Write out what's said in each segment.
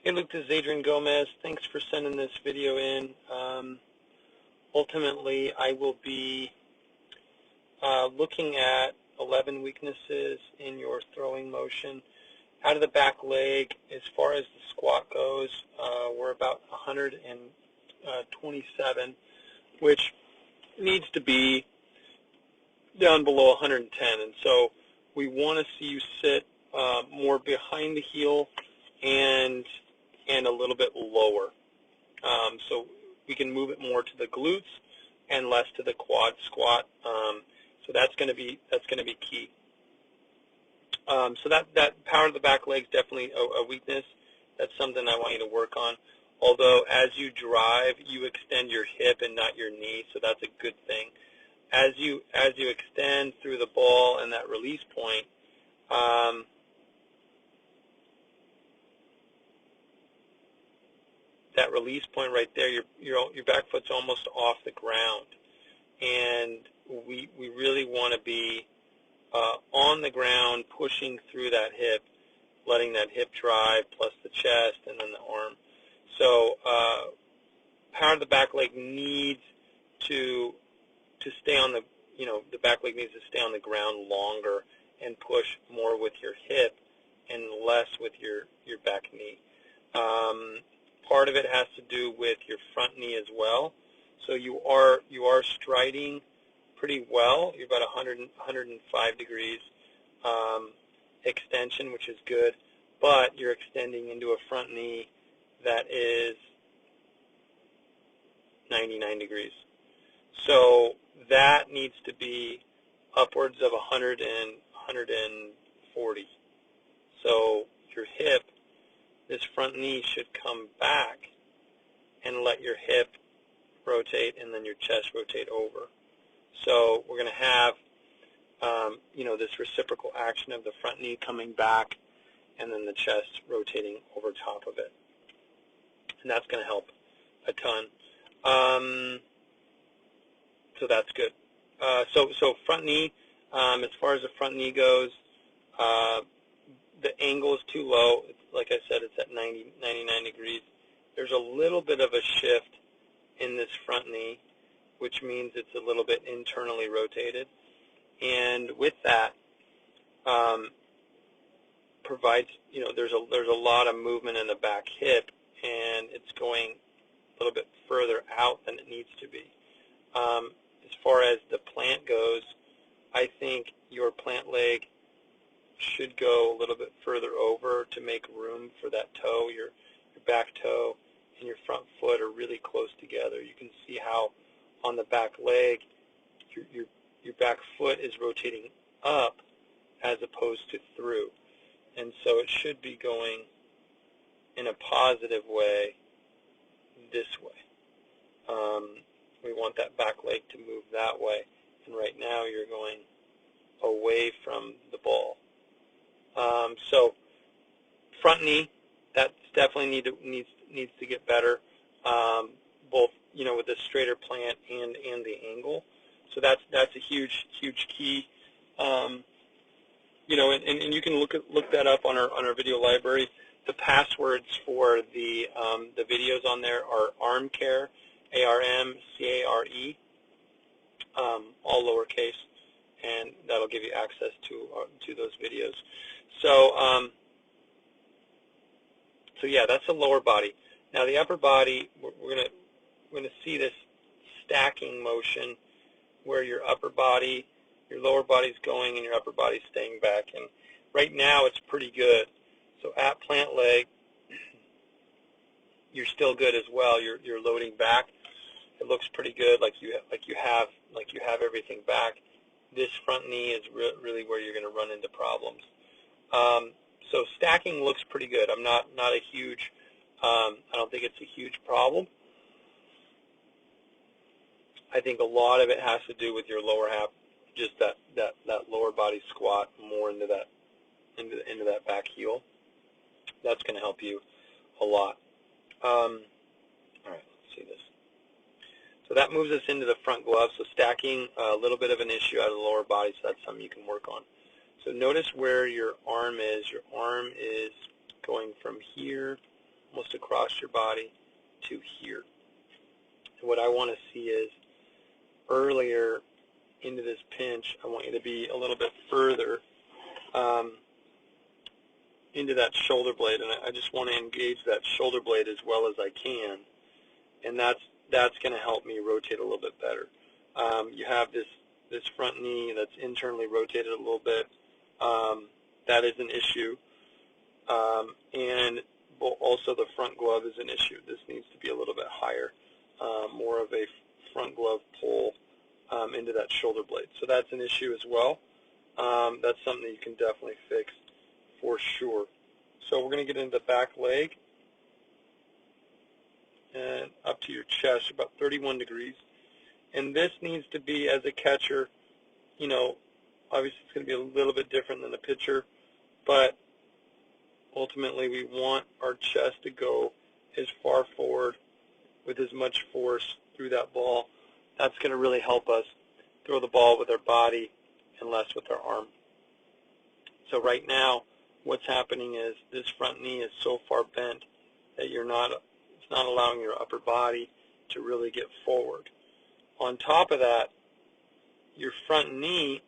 Hey Luke, this is Adrian Gomez. Thanks for sending this video in. Ultimately, I will be looking at 11 weaknesses in your throwing motion. Out of the back leg, as far as the squat goes, we're about 127, which needs to be down below 110. And so we want to see you sit more behind the heel and a little bit lower. So we can move it more to the glutes and less to the quad squat. So that's going to be key. So that power of the back leg is definitely a weakness. That's something I want you to work on. Although as you drive, you extend your hip and not your knee, so that's a good thing. As you extend through the ball and that release point, that release point right there, your back foot's almost off the ground, and we really want to be on the ground, pushing through that hip, letting that hip drive plus the chest and then the arm. So power of the back leg needs to stay on the the back leg needs to stay on the ground longer and push more with your hip and less with your back knee. Part of it has to do with your front knee as well. So you are striding pretty well. You're about 105 degrees extension, which is good, but you're extending into a front knee that is 99 degrees. So that needs to be upwards of 100 and 140. So your hip, this front knee should come back and let your hip rotate and then your chest rotate over. So we're going to have this reciprocal action of the front knee coming back and then the chest rotating over top of it. And that's going to help a ton. So that's good. So front knee, as far as the front knee goes, the angle is too low. Like I said, it's at 99 degrees. There's a little bit of a shift in this front knee, which means it's a little bit internally rotated. And with that, provides, there's a lot of movement in the back hip, and it's going a little bit further out than it needs to be. As far as the plant goes, I think your plant leg should go a little bit further over to make room for that toe. Your back toe and your front foot are really close together. You can see how on the back leg, your back foot is rotating up as opposed to through. And so it should be going in a positive way this way. We want that back leg to move that way. And right now you're going away from the ball. So front knee, that definitely needs to get better, both with the straighter plant and the angle. So that's a huge key. And you can look that up on our video library. The passwords for the videos on there are ARMCARE, ARMCARE, all lowercase, and that'll give you access to those videos. So yeah, that's the lower body. Now the upper body, we're gonna see this stacking motion where your upper body, your lower body's going and your upper body's staying back. And right now it's pretty good. So at plant leg, you're still good as well. You're loading back. It looks pretty good, like you have everything back. This front knee is really where you're going to run into problems. So stacking looks pretty good. I'm not a huge. I don't think it's a huge problem. I think a lot of it has to do with your lower half, just that lower body squat more into that back heel. That's going to help you a lot. All right, let's see this. So that moves us into the front glove. So stacking, a little bit of an issue out of the lower body, so that's something you can work on. So notice where your arm is. Your arm is going from here almost across your body to here. And what I want to see is earlier into this pinch, I want you to be a little bit further into that shoulder blade, and I just want to engage that shoulder blade as well as I can, and that's going to help me rotate a little bit better. You have this front knee that's internally rotated a little bit. That is an issue, and also the front glove is an issue. This needs to be a little bit higher, more of a front glove pull into that shoulder blade. So that's an issue as well. That's something that you can definitely fix for sure. So we're going to get into the back leg and up to your chest, about 31 degrees. And this needs to be, as a catcher, you know, obviously it's going to be a little bit different than the pitcher, but ultimately we want our chest to go as far forward with as much force through that ball. That's going to really help us throw the ball with our body and less with our arm. So right now, what's happening is this front knee is so far bent that it's not allowing your upper body to really get forward. On top of that, your front knee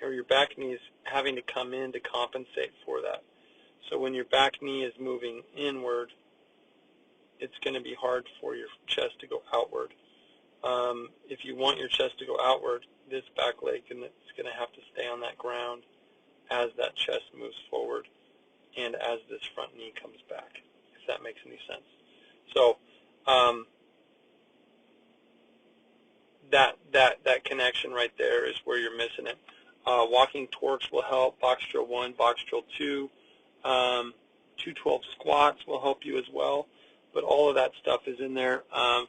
or your back knee is having to come in to compensate for that. So when your back knee is moving inward, it's going to be hard for your chest to go outward. If you want your chest to go outward, this back leg is going to have to stay on that ground as that chest moves forward and as this front knee comes back, if that makes any sense. So that connection right there is where you're missing it. Walking torques will help. Box drill 1, box drill 2, 212 squats will help you as well. But all of that stuff is in there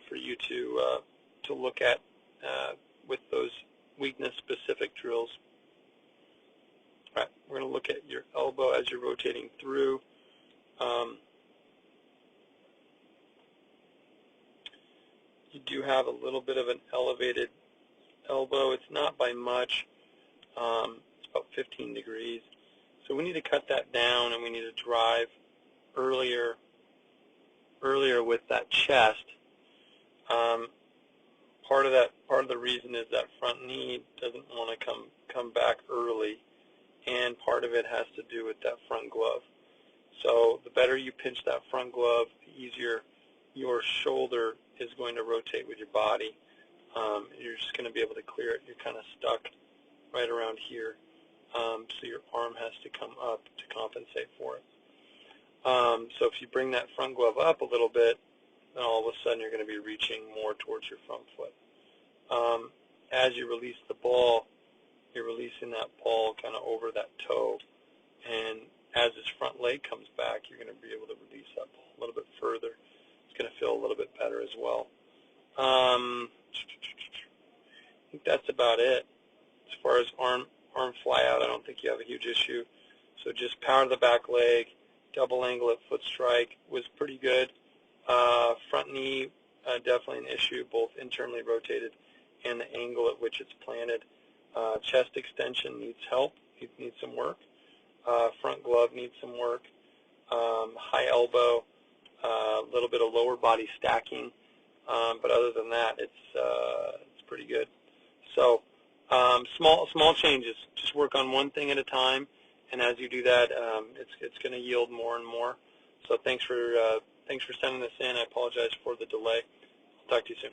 for you to look at with those weakness-specific drills. All right, we're going to look at your elbow as you're rotating through. You do have a little bit of an elevated elbow. It's not by much. It's about 15 degrees. So we need to cut that down, and we need to drive earlier with that chest. Part of the reason is that front knee doesn't want to come back early, and part of it has to do with that front glove. So the better you pinch that front glove, the easier your shoulder is going to rotate with your body. You're just going to be able to clear it. You're kind of stuck right around here, so your arm has to come up to compensate for it. So if you bring that front glove up a little bit, then all of a sudden you're going to be reaching more towards your front foot. As you release the ball, you're releasing that ball kind of over that toe, and as this front leg comes back, you're going to be able to release that ball a little bit further. It's going to feel a little bit better as well. I think that's about it. As far as arm fly out, I don't think you have a huge issue. So just power the back leg, double angle at foot strike was pretty good. Front knee, definitely an issue, both internally rotated and the angle at which it's planted. Chest extension needs help, needs some work. Front glove needs some work. High elbow, a little bit of lower body stacking, but other than that, it's pretty good. So small changes. Just work on one thing at a time, and as you do that, it's going to yield more and more. So thanks for sending this in. I apologize for the delay. I'll talk to you soon.